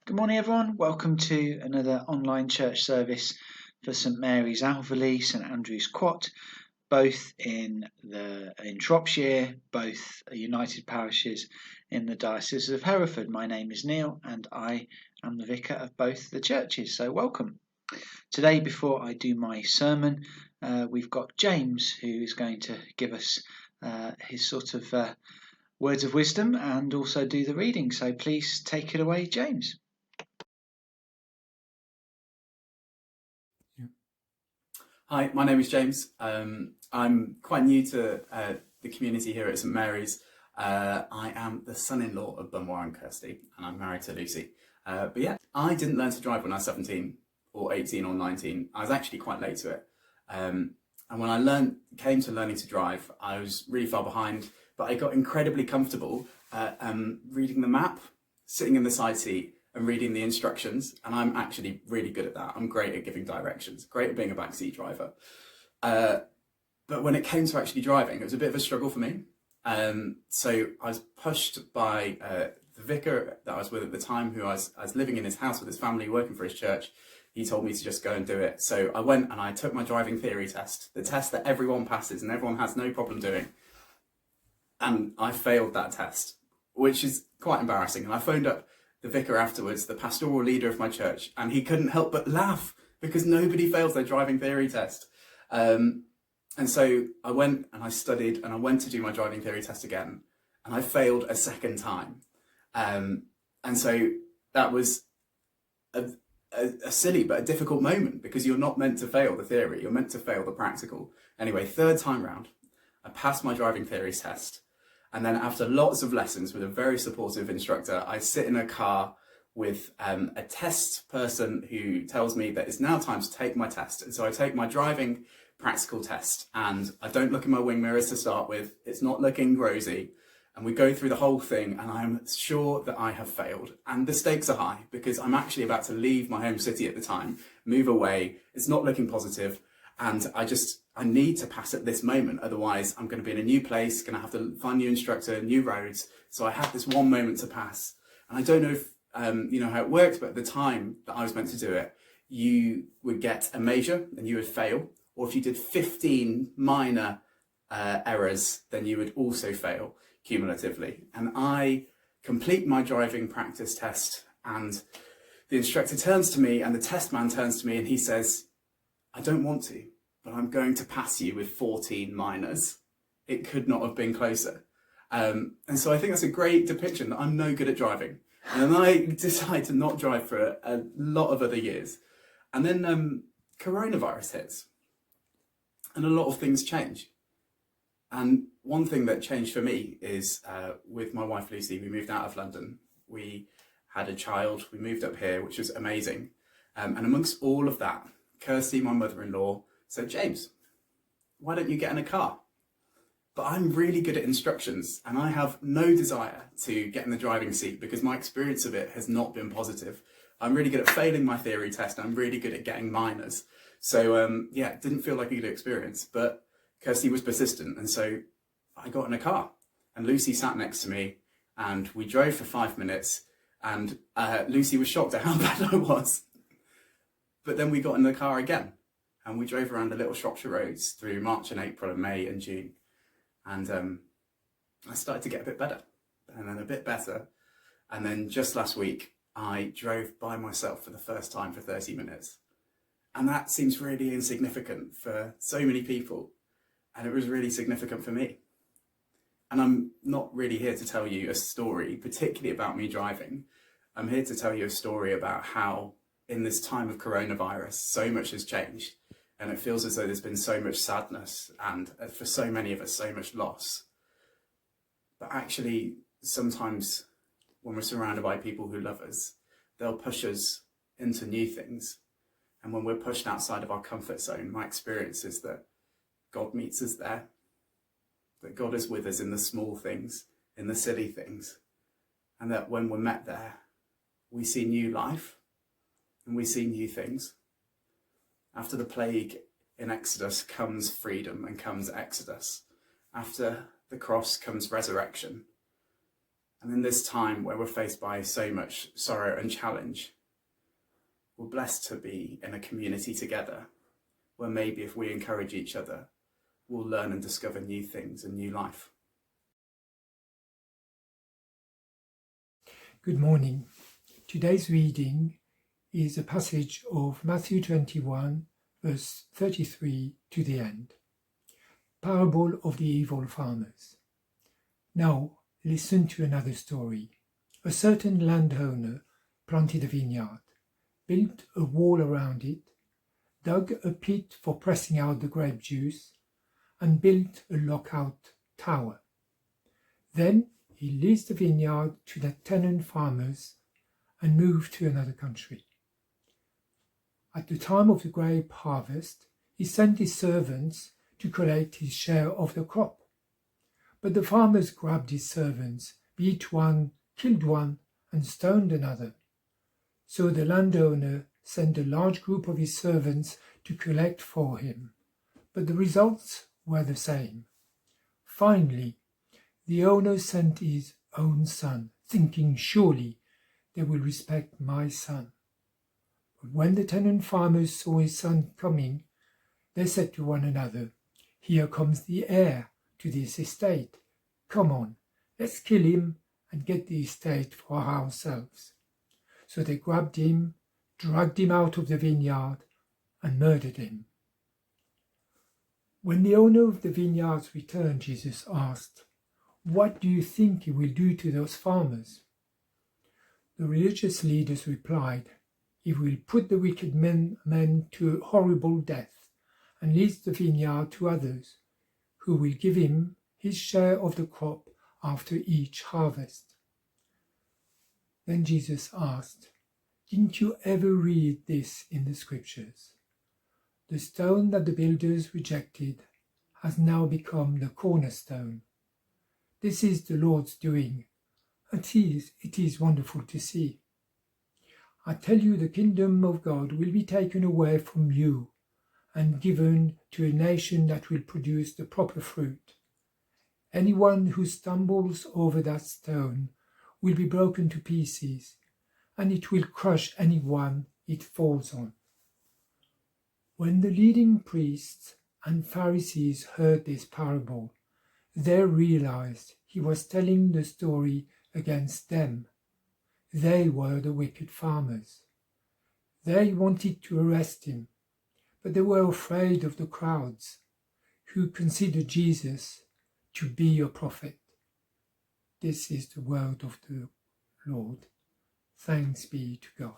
Good morning, everyone. Welcome to another online church service for St Mary's Alveley, St Andrew's Quatt, both in Shropshire, both united parishes in the Diocese of Hereford. My name is Neil, and I am the vicar of both the churches. So, welcome. Today, before I do my sermon, we've got James, who is going to give us his words of wisdom and also do the reading. So, please take it away, James. Hi, my name is James. I'm quite new to the community here at St Mary's. I am the son-in-law of Benoit and Kirsty, and I'm married to Lucy. But yeah, I didn't learn to drive when I was 17 or 18 or 19. I was actually quite late to it. And when I came to learning to drive, I was really far behind, but I got incredibly comfortable reading the map, sitting in the side seat, and reading the instructions, and I'm actually really good at that. I'm great at giving directions, great at being a backseat driver. But when it came to actually driving, it was a bit of a struggle for me. So I was pushed by the vicar that I was with at the time, who I was living in his house with his family, working for his church. He told me to just go and do it. So I went and I took my driving theory test, the test that everyone passes and everyone has no problem doing. And I failed that test, which is quite embarrassing. And I phoned up the vicar afterwards, the pastoral leader of my church, and he couldn't help but laugh because nobody fails their driving theory test. And so I went and I studied and I went to do my driving theory test again, and I failed a second time. And so that was a silly but a difficult moment, because you're not meant to fail the theory, you're meant to fail the practical. Anyway, third time round, I passed my driving theory test. And then after lots of lessons with a very supportive instructor, I sit in a car with a test person who tells me that it's now time to take my test. And so I take my driving practical test, and I don't look in my wing mirrors to start with. It's not looking rosy. And we go through the whole thing, and I'm sure that I have failed. And the stakes are high because I'm actually about to leave my home city at the time, move away. It's not looking positive. And I need to pass at this moment. Otherwise, I'm going to be in a new place, going to have to find a new instructor, new roads. So I have this one moment to pass. And I don't know if you know how it works, but at the time that I was meant to do it, you would get a major and you would fail. Or if you did 15 minor errors, then you would also fail cumulatively. And I complete my driving practice test, and the instructor turns to me and the test man turns to me and he says, "I don't want to, but I'm going to pass you with 14 minors." It could not have been closer. And so I think that's a great depiction that I'm no good at driving. And then I decide to not drive for a lot of other years. And then coronavirus hits. And a lot of things change. And one thing that changed for me is with my wife Lucy, we moved out of London. We had a child, we moved up here, which was amazing. And amongst all of that, Kirsty, my mother-in-law, said, "James, why don't you get in a car?" But I'm really good at instructions, and I have no desire to get in the driving seat because my experience of it has not been positive. I'm really good at failing my theory test. I'm really good at getting minors. So yeah, it didn't feel like a good experience, but Kirsty was persistent. And so I got in a car, and Lucy sat next to me, and we drove for 5 minutes, and Lucy was shocked at how bad I was. But then we got in the car again, and we drove around the little Shropshire roads through March and April and May and June. And I started to get a bit better, and then a bit better. And then just last week, I drove by myself for the first time for 30 minutes. And that seems really insignificant for so many people. And it was really significant for me. And I'm not really here to tell you a story, particularly about me driving. I'm here to tell you a story about how in this time of coronavirus, so much has changed, and it feels as though there's been so much sadness and for so many of us, so much loss. But actually, sometimes when we're surrounded by people who love us, they'll push us into new things. And when we're pushed outside of our comfort zone, my experience is that God meets us there, that God is with us in the small things, in the silly things, and that when we're met there, we see new life. And we see new things. After the plague in Exodus comes freedom and comes Exodus. After the cross comes resurrection. And in this time where we're faced by so much sorrow and challenge, we're blessed to be in a community together where maybe if we encourage each other, we'll learn and discover new things and new life. Good morning. Today's reading is a passage of Matthew 21, verse 33 to the end. Parable of the evil farmers. Now, listen to another story. A certain landowner planted a vineyard, built a wall around it, dug a pit for pressing out the grape juice, and built a lockout tower. Then he leased the vineyard to the tenant farmers and moved to another country. At the time of the grape harvest, he sent his servants to collect his share of the crop. But the farmers grabbed his servants, beat one, killed one, and stoned another. So the landowner sent a large group of his servants to collect for him, but the results were the same. Finally, the owner sent his own son, thinking, surely they will respect my son. But when the tenant farmers saw his son coming, they said to one another, here comes the heir to this estate. Come on, let's kill him and get the estate for ourselves. So they grabbed him, dragged him out of the vineyard, and murdered him. When the owner of the vineyards returned, Jesus asked, what do you think he will do to those farmers? The religious leaders replied, he will put the wicked men to a horrible death and lease the vineyard to others, who will give him his share of the crop after each harvest. Then Jesus asked, didn't you ever read this in the scriptures? The stone that the builders rejected has now become the cornerstone. This is the Lord's doing, and it is wonderful to see. I tell you, the kingdom of God will be taken away from you and given to a nation that will produce the proper fruit. Anyone who stumbles over that stone will be broken to pieces, and it will crush anyone it falls on. When the leading priests and Pharisees heard this parable, they realized he was telling the story against them. They were the wicked farmers. They wanted to arrest him, but they were afraid of the crowds, who considered Jesus to be a prophet. This is the word of the Lord. Thanks be to God.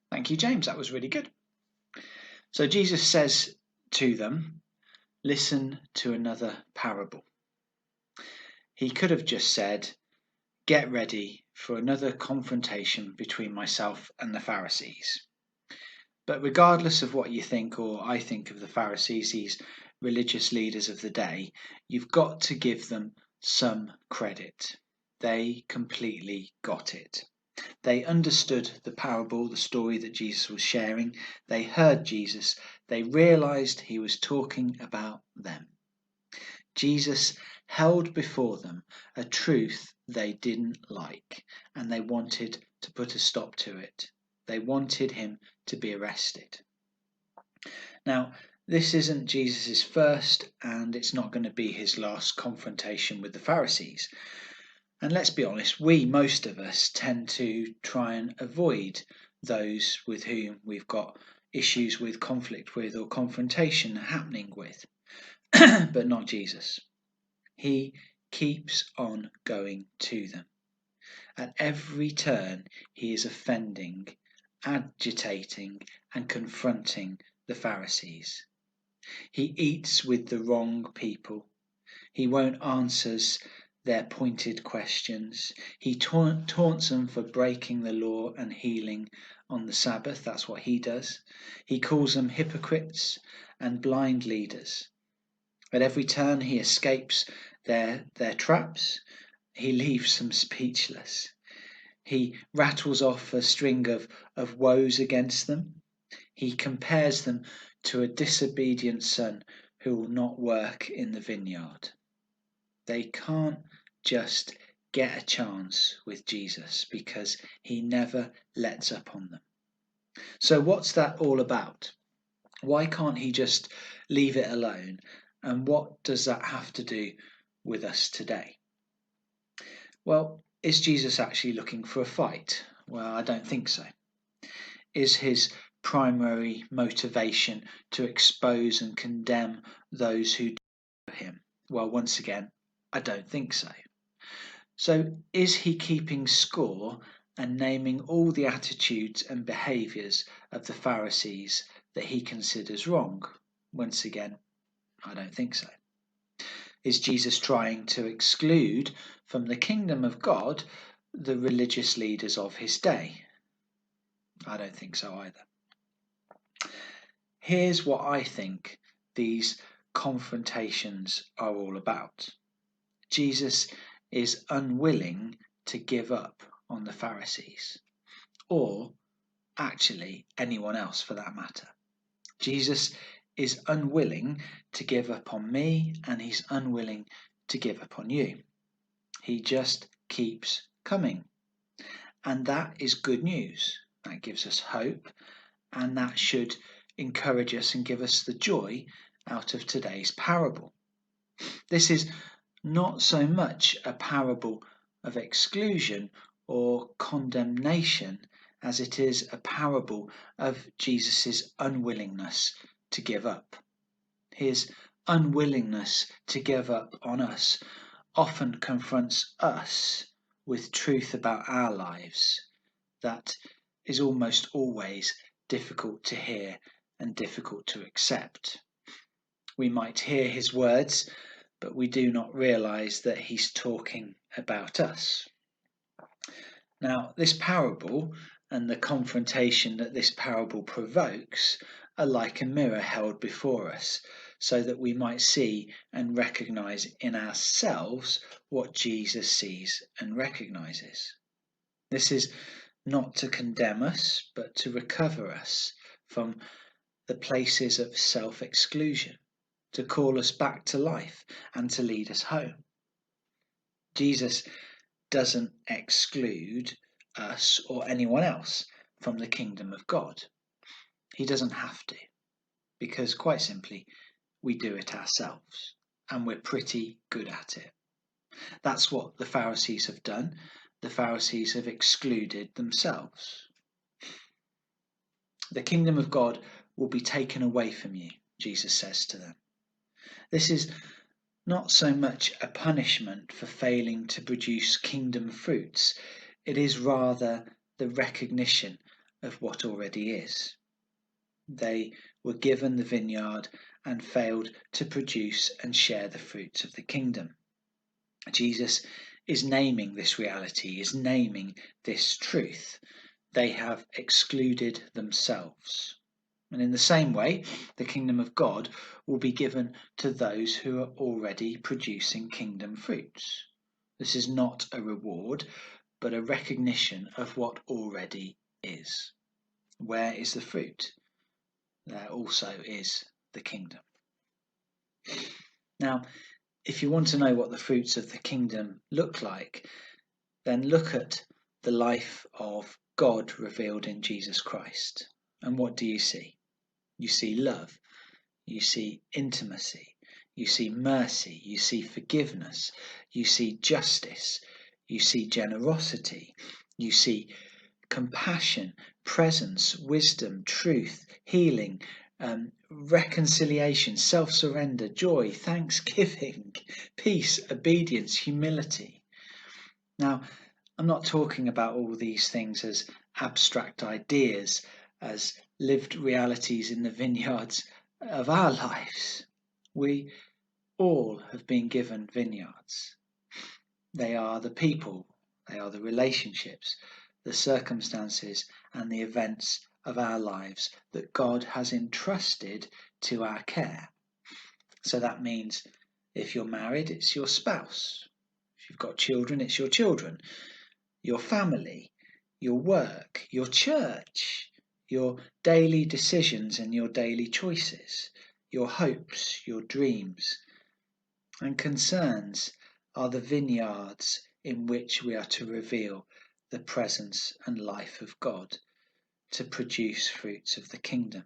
Thank you, James. That was really good. So Jesus says to them, listen to another parable. He could have just said, get ready for another confrontation between myself and the Pharisees. But regardless of what you think or I think of the Pharisees, these religious leaders of the day, you've got to give them some credit. They completely got it. They understood the parable, the story that Jesus was sharing. They heard Jesus. They realized he was talking about them. Jesus held before them a truth they didn't like, and they wanted to put a stop to it. They wanted him to be arrested. Now, this isn't Jesus' first, and it's not going to be his last confrontation with the Pharisees. And let's be honest, most of us, tend to try and avoid those with whom we've got issues with, conflict with, or confrontation happening with. But not Jesus. He keeps on going to them. At every turn, he is offending, agitating, and confronting the Pharisees. He eats with the wrong people. He won't answer their pointed questions. He taunts them for breaking the law and healing on the Sabbath. That's what he does. He calls them hypocrites and blind leaders. At every turn, he escapes their traps. He leaves them speechless. He rattles off a string of woes against them. He compares them to a disobedient son who will not work in the vineyard. They can't just get a chance with Jesus because he never lets up on them. So what's that all about? Why can't he just leave it alone? And what does that have to do with us today? Well, is Jesus actually looking for a fight? Well, I don't think so. Is his primary motivation to expose and condemn those who do him? Well, once again, I don't think so. So is he keeping score and naming all the attitudes and behaviours of the Pharisees that he considers wrong? Once again, I don't think so. Is Jesus trying to exclude from the kingdom of God the religious leaders of his day? I don't think so either. Here's what I think these confrontations are all about. Jesus is unwilling to give up on the Pharisees, or actually anyone else for that matter. Jesus is unwilling to give up on me, and he's unwilling to give up on you. He just keeps coming. And that is good news. That gives us hope, and that should encourage us and give us the joy out of today's parable. This is not so much a parable of exclusion or condemnation as it is a parable of Jesus' unwillingness to give up. His unwillingness to give up on us often confronts us with truth about our lives that is almost always difficult to hear and difficult to accept. We might hear his words, but we do not realize that he's talking about us. Now, this parable and the confrontation that this parable provokes are like a mirror held before us, so that we might see and recognize in ourselves what Jesus sees and recognizes. This is not to condemn us, but to recover us from the places of self-exclusion, to call us back to life and to lead us home. Jesus doesn't exclude us or anyone else from the kingdom of God. He doesn't have to, because quite simply, we do it ourselves, and we're pretty good at it. That's what the Pharisees have done. The Pharisees have excluded themselves. The kingdom of God will be taken away from you, Jesus says to them. This is not so much a punishment for failing to produce kingdom fruits. It is rather the recognition of what already is. They were given the vineyard and failed to produce and share the fruits of the kingdom. Jesus is naming this reality, is naming this truth. They have excluded themselves. And in the same way, the kingdom of God will be given to those who are already producing kingdom fruits. This is not a reward, but a recognition of what already is. Where is the fruit? There also is the kingdom. Now, if you want to know what the fruits of the kingdom look like, then look at the life of God revealed in Jesus Christ. And what do you see? You see love, you see intimacy, you see mercy, you see forgiveness, you see justice, you see generosity, you see compassion, presence, wisdom, truth, healing, reconciliation, self-surrender, joy, thanksgiving, peace, obedience, humility. Now, I'm not talking about all these things as abstract ideas, as lived realities in the vineyards of our lives. We all have been given vineyards. They are the people, they are the relationships, the circumstances and the events of our lives that God has entrusted to our care. So that means if you're married, it's your spouse. If you've got children, it's your children, your family, your work, your church, your daily decisions and your daily choices, your hopes, your dreams and concerns are the vineyards in which we are to reveal the presence and life of God, to produce fruits of the kingdom.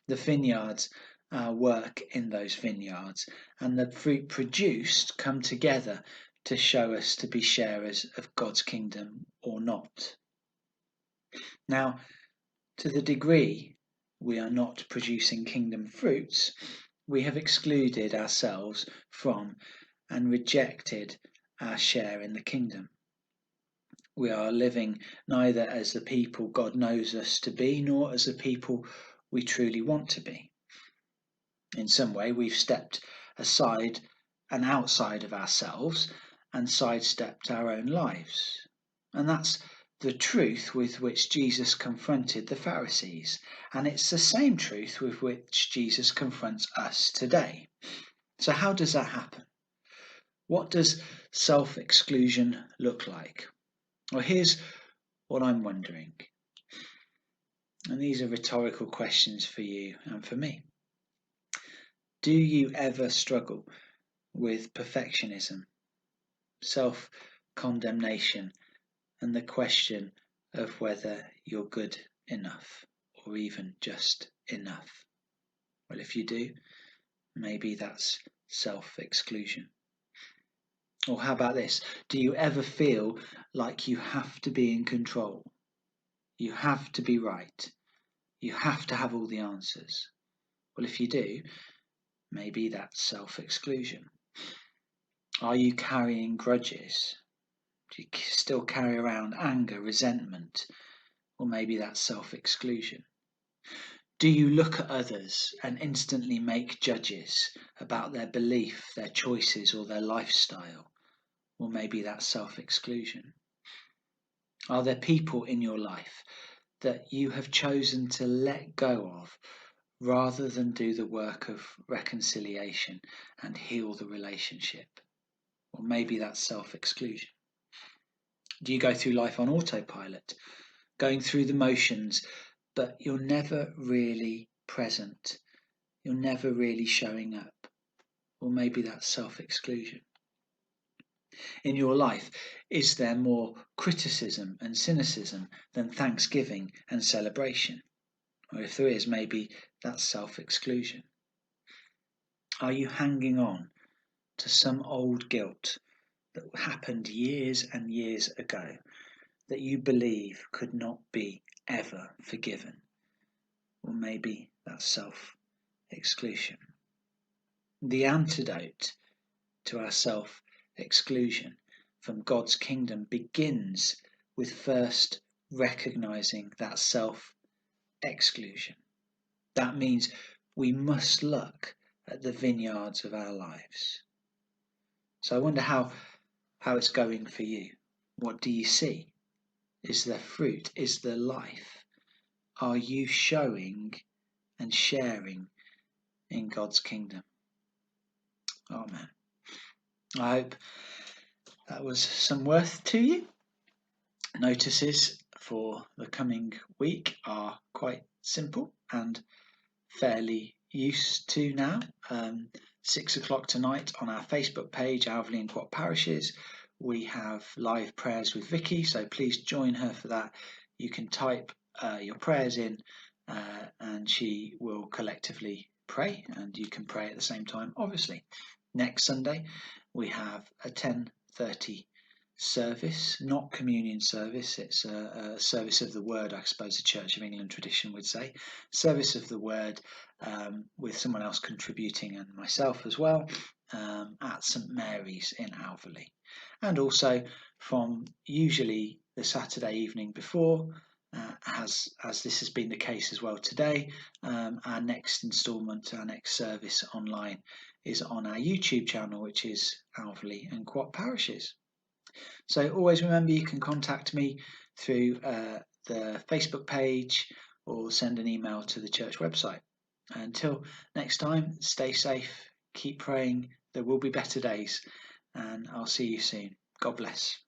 The vineyards work in those vineyards, and the fruit produced come together to show us to be sharers of God's kingdom or not. Now, to the degree we are not producing kingdom fruits, we have excluded ourselves from and rejected our share in the kingdom. We are living neither as the people God knows us to be, nor as the people we truly want to be. In some way, we've stepped aside and outside of ourselves and sidestepped our own lives. And that's the truth with which Jesus confronted the Pharisees. And it's the same truth with which Jesus confronts us today. So how does that happen? What does self-exclusion look like? Well, here's what I'm wondering. And these are rhetorical questions for you and for me. Do you ever struggle with perfectionism, self-condemnation, and the question of whether you're good enough or even just enough? Well, if you do, maybe that's self-exclusion. Or how about this? Do you ever feel like you have to be in control? You have to be right. You have to have all the answers. Well, if you do, maybe that's self-exclusion. Are you carrying grudges? Do you still carry around anger, resentment? Or maybe that's self-exclusion. Do you look at others and instantly make judges about their belief, their choices, or their lifestyle? Or maybe that's self-exclusion. Are there people in your life that you have chosen to let go of rather than do the work of reconciliation and heal the relationship? Or maybe that's self-exclusion. Do you go through life on autopilot, going through the motions, but you're never really present? You're never really showing up? Or maybe that's self-exclusion. In your life, is there more criticism and cynicism than thanksgiving and celebration? Or if there is, maybe that's self-exclusion. Are you hanging on to some old guilt that happened years and years ago that you believe could not be ever forgiven? Or maybe that's self-exclusion. The antidote to our self-exclusion from God's kingdom begins with first recognizing that self-exclusion. That means we must look at the vineyards of our lives. So I wonder how it's going for you. What do you see? Is there fruit? Is there life? Are you showing and sharing in God's kingdom? Amen. I hope that was some worth to you. Notices for the coming week are quite simple and fairly used to now. 6 o'clock tonight on our Facebook page, Alveley and Quatt Parishes, we have live prayers with Vicky, so please join her for that. You can type your prayers in and she will collectively pray, and you can pray at the same time, obviously. Next Sunday we have a 10:30 service, not communion service. It's a service of the word, I suppose the Church of England tradition would say. Service of the word with someone else contributing and myself as well at St Mary's in Alveley. And also from usually the Saturday evening before, as this has been the case as well today, our next instalment, our next service online is on our YouTube channel, which is Alveley and Quatt Parishes. So always remember you can contact me through the Facebook page or send an email to the church website. Until next time, stay safe, keep praying, there will be better days, and I'll see you soon. God bless.